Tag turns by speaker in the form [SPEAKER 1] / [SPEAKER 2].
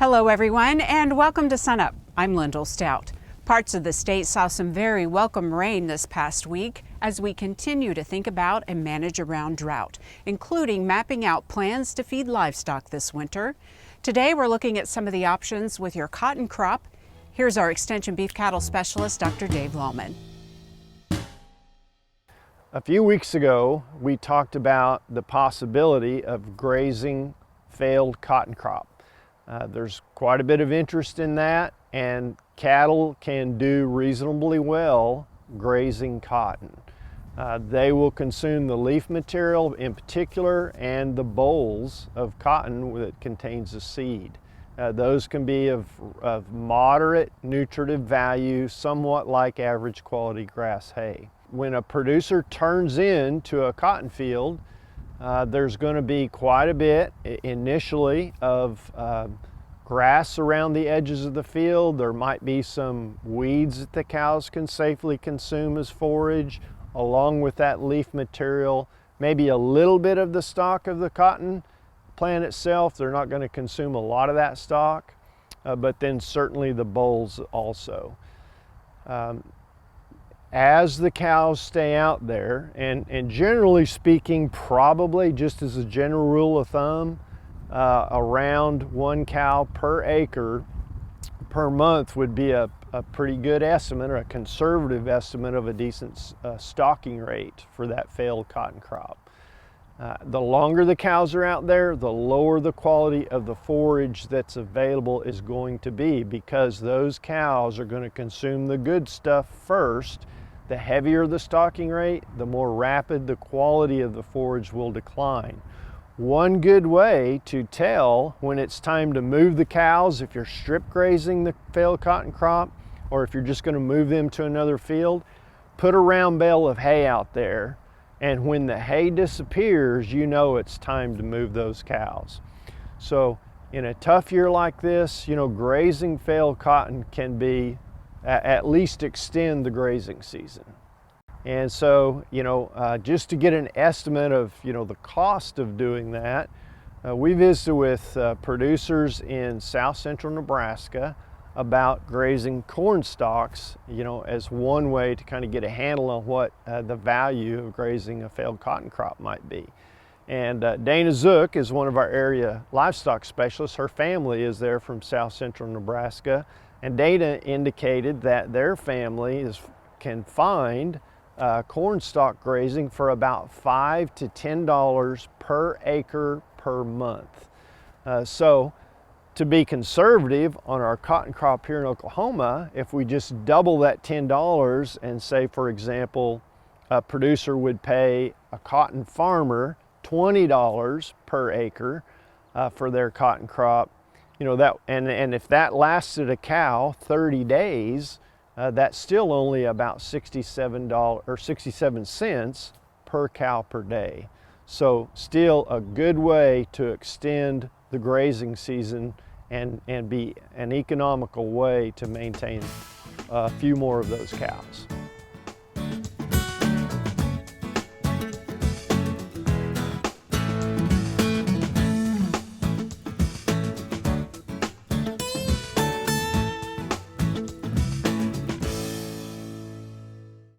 [SPEAKER 1] Hello everyone and welcome to SUNUP. I'm Lyndall Stout. Parts of the state saw some very welcome rain this past week as we continue to think about and manage around drought, including mapping out plans to feed livestock this winter. Today we're looking at some of the options with your cotton crop. Here's our Extension beef cattle specialist, Dr. Dave Lalman.
[SPEAKER 2] A few weeks ago, we talked about the possibility of grazing failed cotton crop. There's quite a bit of interest in that, and cattle can do reasonably well grazing cotton. They will consume the leaf material in particular and the bolls of cotton that contains the seed. Those can be of moderate nutritive value, somewhat like average quality grass hay. When a producer turns into a cotton field, there's going to be quite a bit initially of grass around the edges of the field. There might be some weeds that the cows can safely consume as forage, along with that leaf material. Maybe a little bit of the stalk of the cotton plant itself. They're not going to consume a lot of that stalk, but then certainly the bolls also. As the cows stay out there, and generally speaking, probably just as a general rule of thumb, around 1 cow per acre per month would be a pretty good estimate, or a conservative estimate of a decent stalking rate for that failed cotton crop. The longer the cows are out there, the lower the quality of the forage that's available is going to be, because those cows are going to consume the good stuff first. The heavier the stalking rate, the more rapid the quality of the forage will decline. One good way to tell when it's time to move the cows, if you're strip grazing the failed cotton crop, or if you're just going to move them to another field, put a round bale of hay out there, and when the hay disappears, you know it's time to move those cows. So in a tough year like this, grazing failed cotton can be at least extend the grazing season. And so, just to get an estimate of, the cost of doing that, we visited with producers in south central Nebraska about grazing corn stalks, as one way to kind of get a handle on what the value of grazing a failed cotton crop might be. And Dana Zook is one of our area livestock specialists. Her family is there from south central Nebraska. And Dana indicated that their family can find corn stalk grazing for about $5 to $10 per acre per month. So to be conservative on our cotton crop here in Oklahoma, if we just double that $10 and say, for example, a producer would pay a cotton farmer $20 per acre for their cotton crop, and if that lasted a cow 30 days, that's still only about 67 cents per cow per day. So still a good way to extend the grazing season and be an economical way to maintain a few more of those cows.